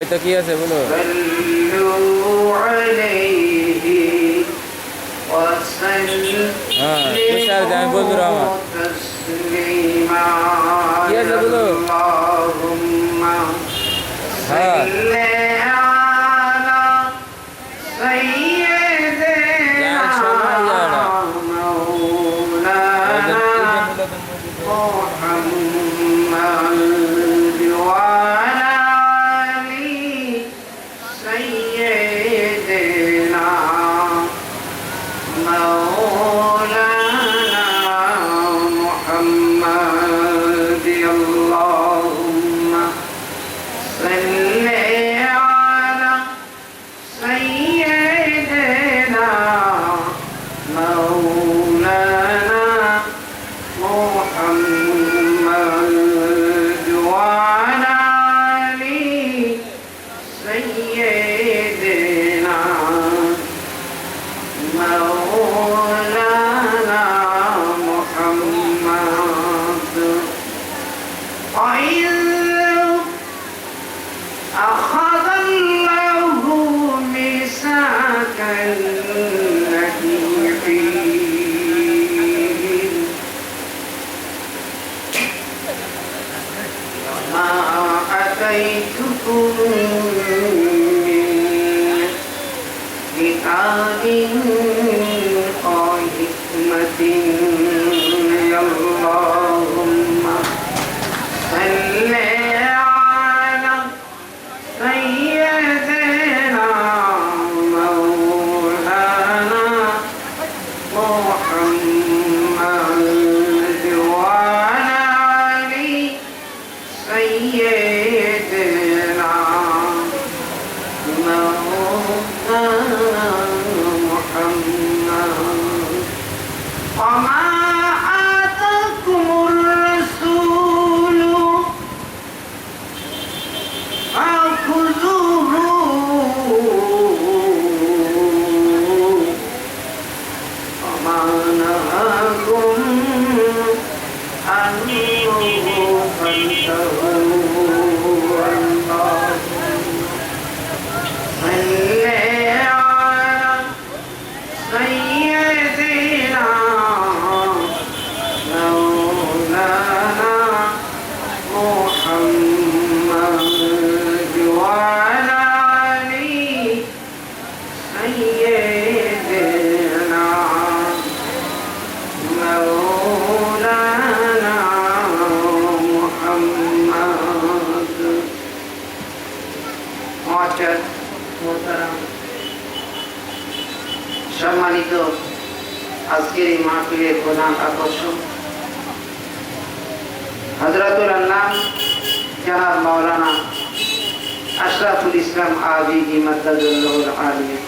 তো কি আছে বলো? হ্যাঁ তুষার আমি বন্ধুরা আমার কি আছে বলো? হ্যাঁ সম্মানিত আজকের এই মাহফিলের প্রধান আকর্ষণ হযরতুল আল্লাহ জনাব মাওলানা আশরাফুল ইসলাম আবিদি মাদ্দাদুল্লাহুল আলিয়া।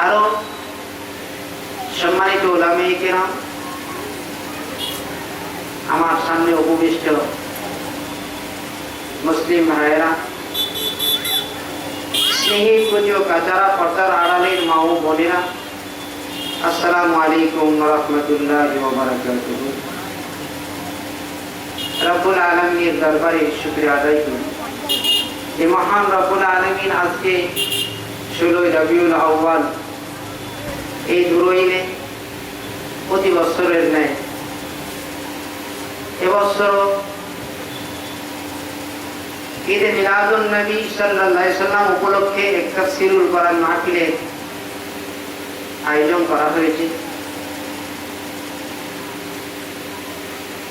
আরো সম্মানিত উলামায়ে কেরাম, আমার সামনে উপবিষ্ট মুসলিম ভাইয়েরা, স্নেহী পুজো কাচারা পর্দার আড়ালের মা ও বোনেরা, আসসালামু আলাইকুম ওয়া রাহমাতুল্লাহি ওয়া বারাকাতুহু। রব্বুল আলামিনের দরবারে শুকরিয়া আদায় করি যে মহান রব্বুল আলামিন আজকে 16 রবিউল আউয়াল এই দুরইনে প্রতি বছরের ন্যায় এবছর ঈদে মিলাদুন নবী সাল্লাল্লাহু আলাইহি সাল্লাম উপলক্ষে এক তাফসীরুল কোরআন মাহফিলের আয়োজন করা হয়েছে।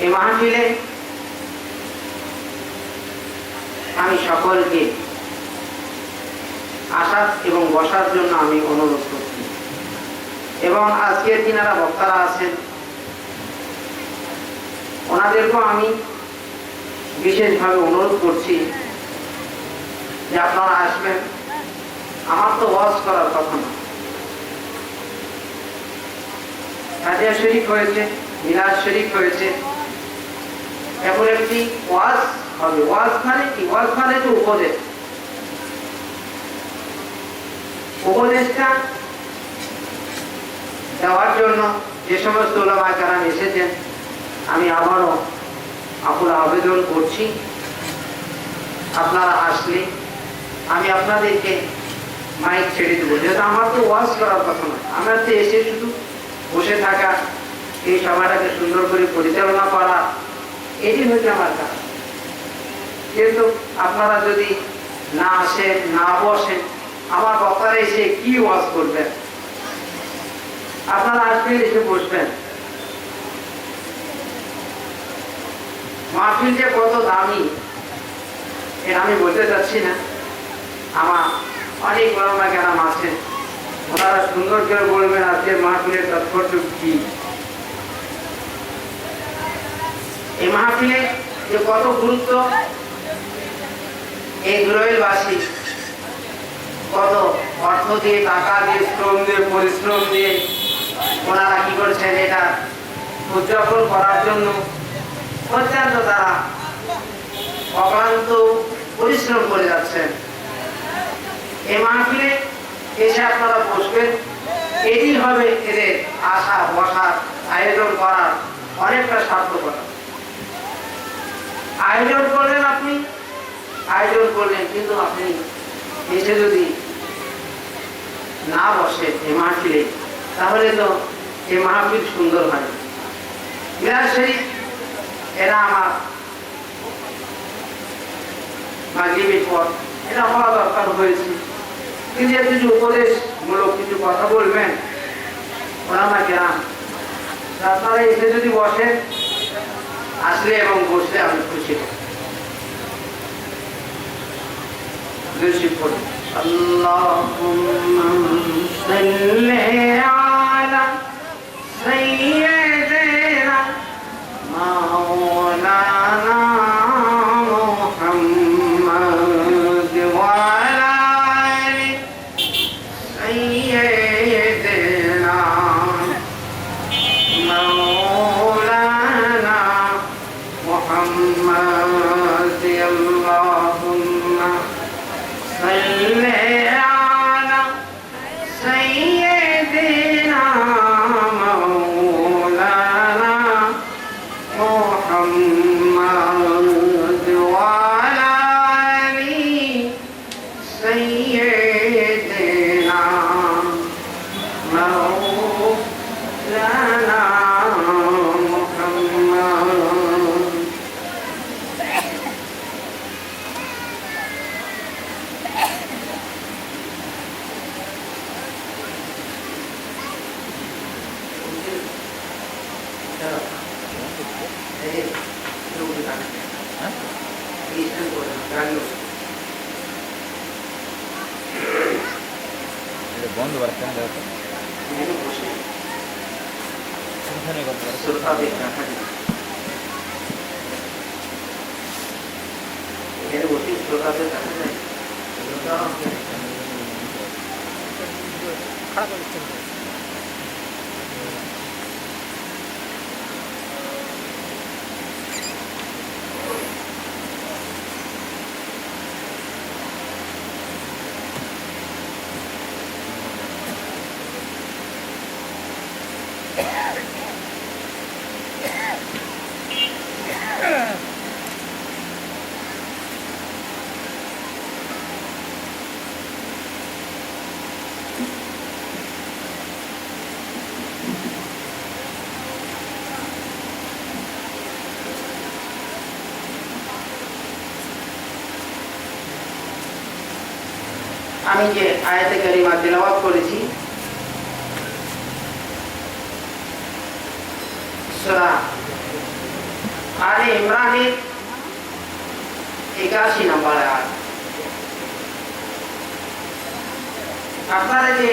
এই মাহফিলে আমি সকলকে আসার এবং বসার জন্য আমি অনুরোধ করছি এবং আজকের যিনারা বক্তারা আছেন ওনাদেরকেও আমি বিশেষভাবে অনুরোধ করছি যে আপনারা আসবেন। আমার তো ওয়াজ করার কথা না, হাদিয়া শরীফ হয়েছে, মিলাদ শরীফ হয়েছে, এখন একটি ওয়াজ হবে। ওয়াজ মানে কি? ওয়াজ মানে তো উপদেশ। উপদেশটা দেওয়ার জন্য যে সমস্ত উলামায়ে কেরাম এসেছেন, আমি আবারও আকুল আবেদন করছি, আপনারা আসলে আমি আপনাদেরকে মাইক ছেড়ে দেবো। যেহেতু আমার তো ওয়াজ করার কথা নয়, আমার তো এসে শুধু বসে থাকা, এই সভাটাকে সুন্দর করে পরিচালনা করা, এটি হচ্ছে আমার কাজ। কিন্তু আপনারা যদি না আসেন, না বসেন, আমার বক্তারা এসে কি ওয়াজ করবেন? আপনারা আসবেন, এসে বসবেন। মাহফিল যে কত দামি এটা আমি বলতে চাচ্ছি না। আমার অনেক ওলামা কেরাম আছেন, ওনারা সুন্দর করে বলবেন আজকের মাহফিলের তাৎপর্য কি। এই মাহফিলে যে কত গুরুত্ব, এই দুরইলবাসী কত অর্থ দিয়ে, টাকা দিয়ে, শ্রম দিয়ে, পরিশ্রম দিয়ে ওনারা কি করছেন, এটা উদযাপন করার জন্য অত্যন্ত তারা অক্লান্ত পরিশ্রম করে যাচ্ছেন। এই মাহফিলে এসে আপনারা বসবেন, এটি হবে এদের আসা বসার আয়োজন করার অনেকটা সার্থকতা। আয়োজন করলেন আপনি, আয়োজন করলেন, কিন্তু আপনি এসে যদি না বসে এই মাহফিলে, তাহলে তো এই মাহফিল সুন্দর হয়। মিলাদ শরীফ এরা আমার মাগরিবের পর এটা হওয়া দরকার হয়েছে, কিন্তু কিছু উপদেশমূলক কিছু কথা বলবেন ওলামা কেরাম, আপনারা এসে যদি বসেন, আসলে এবং বসলে আমি খুশি হব। আল্লাহুম্মা সাল্লি আলা সাইয়্যিদিনা মাওলানা মুহাম্মদ ওয়া আলা আলি সাইয়্যিদিনা মাওলানা মুহাম্মদ। আল্লাহুম্মা সাল্লি আলা সাইয়্যিদিনা মাওলানা মুহাম্মদ ওয়া আলা আলি সাইয়্যিদিনা মাওলানা মুহাম্মদ। বন্ধ করতে হবে, আমি যে আয়াতে কারিমা তেলাওয়াত করেছি সূরা আলে ইমরানের 81 নম্বর আয়াত। আপনারা যে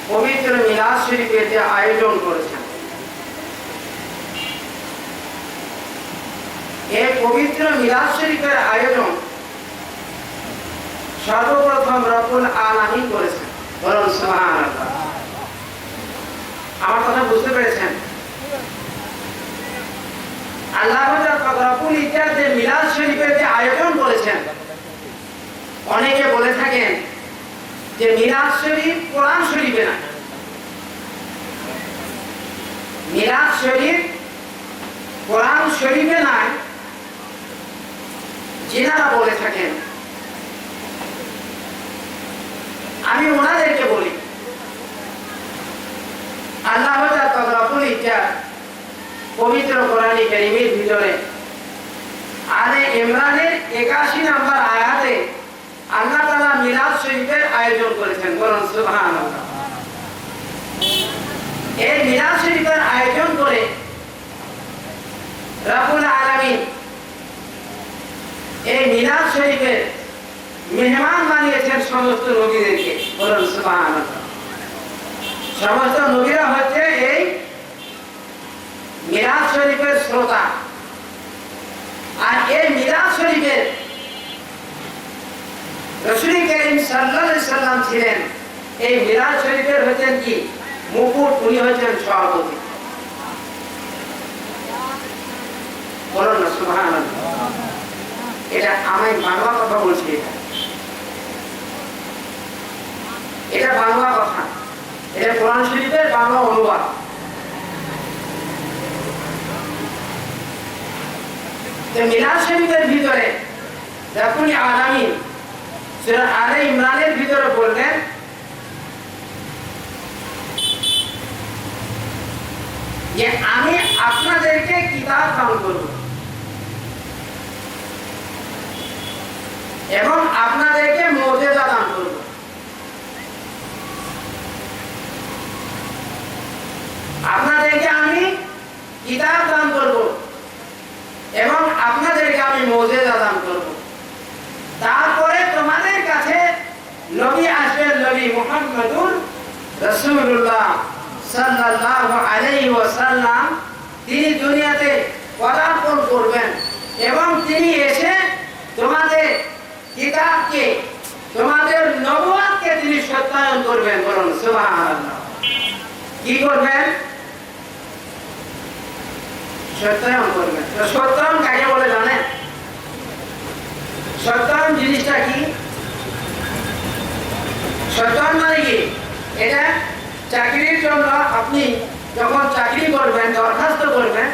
পবিত্র মিলাদ শরীফের যে আয়োজন করেছেন, এই পবিত্র মিলাদ শরীফের আয়োজন সর্বপ্রথম রব্বুল আলামিন করেছেন। বলুন সুবহানাল্লাহ। আমার কথা বুঝতে পেরেছেন? আল্লাহ রব্বুল ইজ্জত যে মিলাদ শরীফের যে আয়োজন করেছেন, অনেকে বলে থাকেন যে মিলাদ শরীফ কোরআন শরীফে না, মিলাদ শরীফ কোরআন শরীফে নাই, যিনারা বলে থাকেন, আমি ওনাদেরকে বলি, আল্লাহ রব্বুল ইজ্জত পবিত্র কোরআন কারীমের ভিতরে আলে ইমরানের 81 নম্বর আয়াতে আল্লাহ তাআলা মিলাদ শরীফের আয়োজন করেছেন। বলুন সুবহানাল্লাহ। এই মিলাদ শরীফের আয়োজন করে রব্বুল আলামিন এই মিলাদ শরীফের মেহমান বানিয়েছেন সমস্ত নবীদেরকে। বলুন সুবহানাল্লাহ। সমস্ত নবীরা হচ্ছে এই মিলাদ শরীফের শ্রোতা। আর এই মিলাদ শরীফের রাসূল করিম সাল্লাল্লাহু আলাইহি সাল্লাম ছিলেন এই মিলাদ শরীফের হচ্ছেন কি মুকুট, উনি হচ্ছেন সভাপতি। বলুন না সুবহানাল্লাহ। এটা আমি বাংলা কথা বলছি, এটা বাংলা কথা, এটা কোরআন শরীফের বাংলা অনুবাদ। মিলাদ শরীফের ভিতরে রব্বুল আলামিন সূরা আলে ইমরানের ভিতরে বললেন যে আমি আপনাদেরকে কিতাব দান করব এবং আপনাদেরকে মুজিজা দান করব। আপনাদেরকে আমি কিতাব দান করব এবং আপনাদেরকে আমি মুজিজা দান করব। তারপরে তোমাদের কাছে নবী আসবেন, নবী মুহাম্মদুর রাসূলুল্লাহ সাল্লাল্লাহু আলাইহি ওয়াসাল্লাম। তিনি দুনিয়াতে পদার্পণ করবেন এবং তিনি এসে তোমাদের কিতাবকে, তোমাদের নবুয়তকে তিনি সত্যায়ন করবেন। বলুন সুবহানাল্লাহ। কি করবেন? সত্যায়ন করবেন। তো সত্যায়ন কাকে বলে জানেন? সত্যায়ন জিনিসটা কি? সত্যায়ন মানে কি? এটা চাকরির জন্য আপনি যখন চাকরি করবেন, দরখাস্ত করবেন,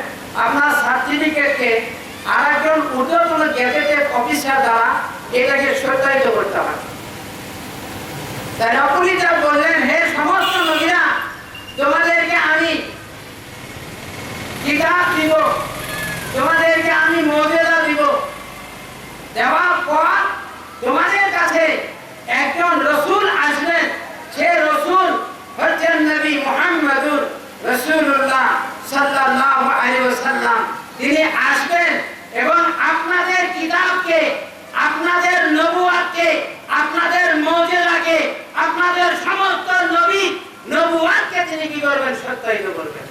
আপনার সার্টিফিকেটকে আরেকজন ঊর্ধ্বতন গেজেটেড অফিসার দ্বারা এটাকে সত্যায়িত করতে হয়। তাই রব্বুল ইজ্জত বললেন, হে সমস্ত নবীরা, তোমাদেরকে আমি কিতাব দিব, তোমাদেরকে আমি মুজিজা দিব। দেওয়ার পর তোমাদের কাছে একজন রাসূল আসবেন, সে রাসূল হচ্ছেন নবী মুহাম্মদুর রাসূলুল্লাহ সাল্লাল্লাহু আলাইহি ওয়াসাল্লাম। তিনি আসবেন এবং আপনাদের কিতাবকে, আপনাদের নবুয়তকে, আপনাদের মুজিজাকে, আপনাদের সমস্ত নবী নবুয়তকে তিনি কি করবেন? সত্যায়িত করবেন।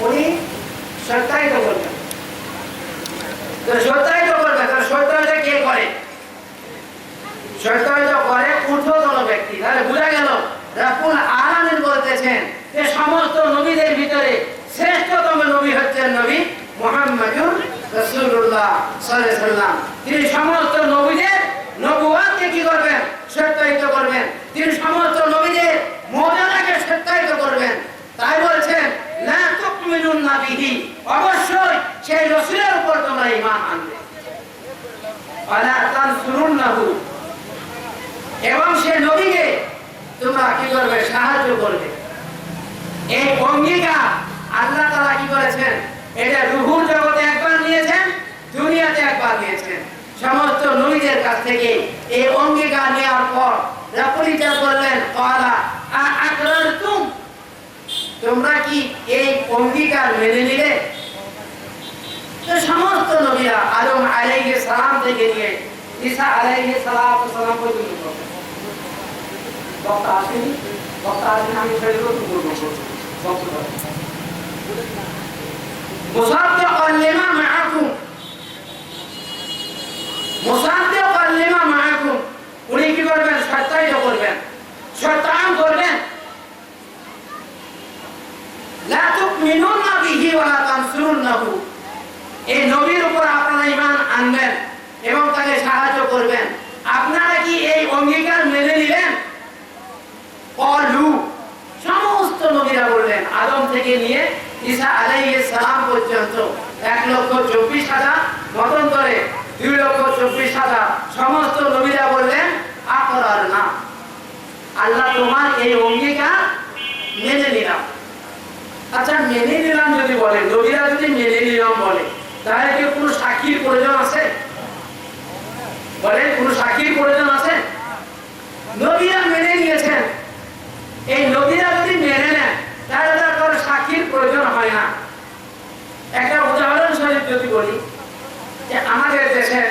উনি সত্যায়িত করবেন। তো সত্যায়িত করবে, তাহলে সত্যায়িত কে করে? সত্যায়িত করে ঊর্ধ্বতন ব্যক্তি। তাহলে বোঝা গেল রব্বুল আলামিন বলতেছেন যে সমস্ত নবীদের ভিতরে শ্রেষ্ঠতম নবী হচ্ছেন নবী মুহাম্মদুর রাসূলুল্লাহ সাল্লাল্লাহু আলাইহি ওয়াসাল্লাম। তিনি সমস্ত নবীদের নবুয়তকে কি করবেন? সত্যায়িত করবেন। তিনি সমস্ত নবীদের মুজিজাকে সত্যায়িত করবেন। তাই বলছেন লা তুমিনুনা বিহি, অবশ্যই সেই রাসূলের উপর তোমরা ঈমান আনবে। ওয়ালা তানসুরুনহু, এবং সেই নবীকে তোমরা কি করবে? সাহায্য করবে। এই অঙ্গীকার আল্লাহ তাআলা কি করেছেন? এটা রূহুর জগতে একবার নিয়েছেন, দুনিয়াতে একবার নিয়েছেন। সমস্ত নবীদের কাছ থেকে এই অঙ্গীকার নেওয়ার পর রব্বুল ইজ্জত বললেন, ক্বালা আকরারতুম, তোমরা কি এই অঙ্গীকার মেনে নিলে? তো সমস্ত নবীরা আদম আলাইহিস সালাম থেকে নিয়ে ঈসা আলাইহিস সালাম পর্যন্ত বক্তা আসেনি, আমি ছেড়ে দেবো, মুসাদ্দিকান লিমা মাআকুম, মুসাদ্দিকান লিমা মাআকুম, উনি কি করবেন? সত্যায়িত করবেন, সত্যায়ন করবেন। লা তুমিনুনা বিহি ওয়া লা তানসুরুনহু, এই নবীর উপর আপনারা ঈমান আনবেন এবং তাকে সাহায্য করবেন। আপনারা কি এই অঙ্গীকার মেনে নিলেন? ক্বালু, সমস্ত নবীরা বললেন আদম থেকে নিয়ে ঈসা আলাইহিস সালাম পর্যন্ত 1,24,000 মতান্তরে 2,24,000 সমস্ত নবীরা বললেন আকরার না, আল্লাহ তোমার এই অঙ্গীকার মেনে নিলাম। আচ্ছা, মেনে নিলাম যদি বলে, নবীরা যদি মেনে নিলাম বলে, তাহলে কি কোনো সাক্ষীর প্রয়োজন আছে? বলে কোনো সাক্ষীর প্রয়োজন আছে? নবীরা মেনে নিয়েছেন, এই নবীরা যদি মেনে নেন তাহলে তার কোনো সাক্ষীর প্রয়োজন হয় না। একটা উদাহরণ স্বরূপ যদি বলি, যে আমাদের দেশের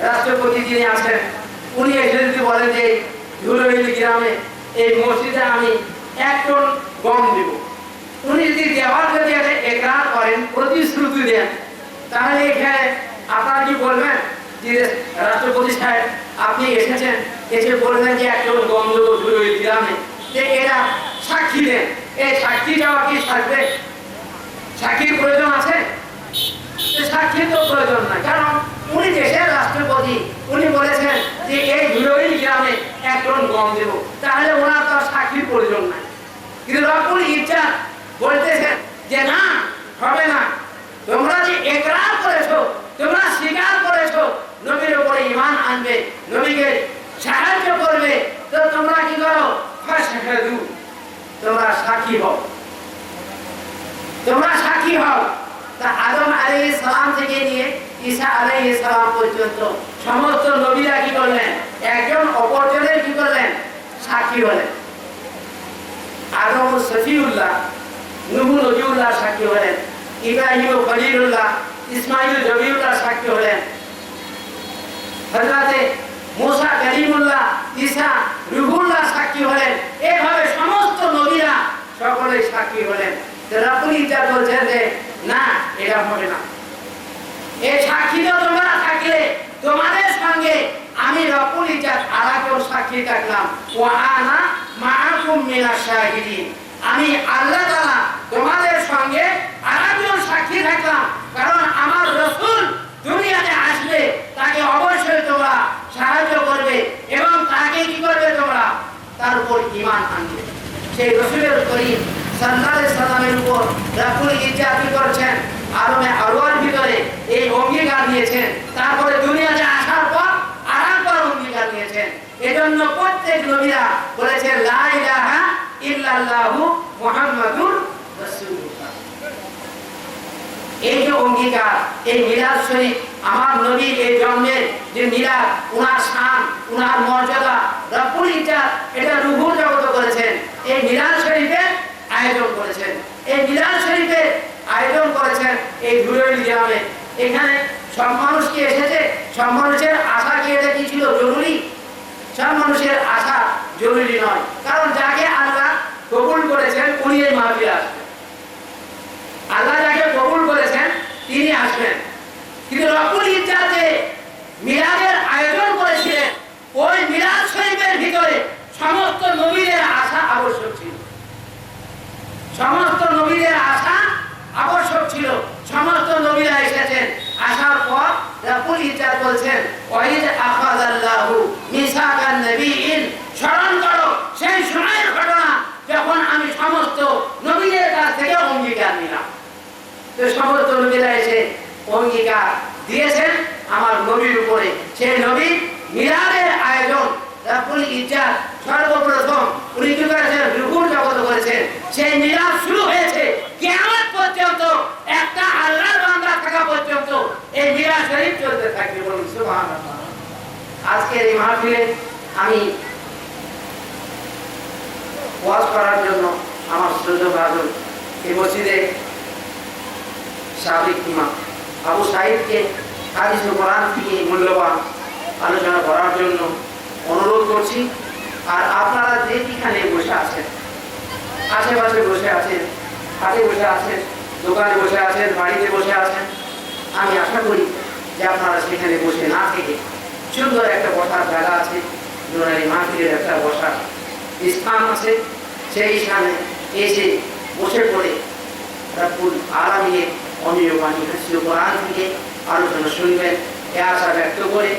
রাষ্ট্রপতি যিনি আছেন, উনি এসে যদি বলেন যে ধুলুইল গ্রামে এই মসজিদে আমি 1 টন গম দেব, উনি যদি দেওয়ার যদি একরার করেন, প্রতিশ্রুতি দেন, তাহলে এখানে আপনারা কি বলবেন যে রাষ্ট্রপতি সাহেব আপনি এসেছেন, এসে বলবেন যে 1 টন গম দেবো ধুলুইল গ্রামে, যে এরা সাক্ষী দেন, এই সাক্ষী দেওয়া কি সাজবে? সাক্ষীর প্রয়োজন আছে? সাক্ষীর তো প্রয়োজন নাই, কারণ উনি দেশের রাষ্ট্রপতি, উনি বলেছেন যে এই ধুলুইল গ্রামে 1 টন গম দেব, তাহলে ওনার তো সাক্ষীর প্রয়োজন নাই। কিন্তু রব্বুল ইজ্জত বলতেছেন যে না, হবে না, তোমরা যে একরার করেছো, তোমরা স্বীকার করেছো নবীর উপরে ঈমান আনবে, নবীকে সাহায্য করবে, তো তোমরা কি করো? ফাশহাদু, তোমরা সাক্ষী হও, তোমরা সাক্ষী হও। তা আদম আলাইহিস সালাম থেকে নিয়ে ঈসা আলাইহিস সালাম পর্যন্ত সমস্ত নবীরা কি করলেন? একজন অপরজনের কি করলেন? সাক্ষী হলেন। আদম সফিউল্লাহ, নূহ নবিউল্লাহ সাক্ষী হলেন, ইব্রাহিম খলিলুল্লাহ, ইসমাঈল জবিউল্লাহ সাক্ষী হলেন, হযরতে মুসা কালিমুল্লাহ, ঈসা রূহুল্লাহ সাক্ষী হলেন। এইভাবে সমস্ত নবীরা সকলেই সাক্ষী হলেন। রব্বুল ইজ্জত বলছেন যে না, এটা হবে না। এই সাক্ষী তো তোমরা থাকলে, তোমাদের সঙ্গে আমি রব্বুল ইজ্জত আরেকজন সাক্ষী থাকলাম, ওয়া আনা মাআকুম মিনাশ শাহিদিন, আমি আল্লাহ তাআলা তোমাদের সঙ্গে আরেকজন সাক্ষী থাকলাম, কারণ আমার রাসূল দুনিয়াতে আসবে, তাকে অবশ্যই তোমরা সাহায্য করবে এবং তাকে কি করবে? তোমরা তার উপর ঈমান আনবে। সেই রাসূলের করিম সাল্লাল্লাহু আলাইহি সাল্লামের উপর রব্বুল ইজ্জত কি করেছেন? আলমে আরওয়ার ভিতরে এই অঙ্গীকার দিয়েছেন, তারপরে দুনিয়াতে আসার পর আরেকবার অঙ্গীকার দিয়েছেন। এজন্য প্রত্যেক নবীরা বলেছেন লা ইলাহা ইল্লাল্লাহু মুহাম্মাদুর রাসূলুল্লাহ। এই যে অঙ্গীকার, এই মিলাদ শরীফ, আমার নবীর এই জন্মের যে মিলাদ, উনার শান, উনার মর্যাদা রব্বুল ইজ্জত এটা রূহুল জগত করেছেন। এই মিলাদ শরীফের আয়োজন করেছেন, এই মিলাদ শরীফের আয়োজন করেছেন এই ধুলুইল গ্রামে। এখানে সব মানুষ কি এসেছে? সব মানুষের আশা কি এটা কি ছিল জরুরি? সব মানুষের আশা জরুরি নয়, কারণ যাকে আল্লাহ কবুল করেছেন উনি এই মাহফিলে আসবেন। আল্লাহ যাকে কবুল করেছেন তিনি আসবেন। কিন্তু রব্বুল ইজ্জত যে মিলাদের আয়োজন করেছিলেন, ওই মিলাদ শরীফের ভিতরে সমস্ত নবীদের আশা আবশ্যক ছিল, সমস্ত নবীদের আশা আবশ্যক ছিল। সমস্ত নবীরা এসেছেন, আসার পর রব্বুল ইজ্জত বলছেন ওয়াইদ আখাযাল্লাহু মিসাকান নবিয়িন, স্মরণ করো সেই সময়ের ঘটনা যখন আমি সমস্ত নবীদের কাছ থেকে অঙ্গীকার নিলাম। তো সমস্ত নবীরা এসে অঙ্গীকার দিয়েছেন আমার নবীর উপরে। সেই নবী মিলাদের আয়োজন রব্বুল ইজ্জত সর্বপ্রথম উনি কি করেছেন? রূহুল জগত করেছেন। সেই মিলাদ শুরু হয়েছে কিয়ামত পর্যন্ত, একটা আল্লাহর বান্দা থাকা পর্যন্ত এই মিলাদ শরীফ চলতে থাকবে। বলুন সুবহানাল্লাহ। আজকের এই মাহফিলে আমি ওয়াজ করার জন্য আমার শ্রদ্ধেয় এই মসজিদে সাবেক ইমাম আবু সাঈদকে হাদিস ও কোরআন থেকে মূল্যবান আলোচনা করার জন্য অনুরোধ করছি। আর আপনারা যেখানে বসে আছেন, আশেপাশে বসে আছেন, হাটে বসে আছেন, দোকানে বসে আছেন, বাড়িতে বসে আছেন, আমি আশা করি যে আপনারা সেখানে বসে না থেকে সুন্দর একটা বসার জায়গা আছে, জোনারি মাহফিলের একটা বসার স্থান আছে, সেই স্থানে এসে বসে পড়ে রব্বুল আলামিনের অমীয় বাণী হাদিস ও কোরআন থেকে আলোচনা শুনবেন, এ আশা ব্যক্ত করে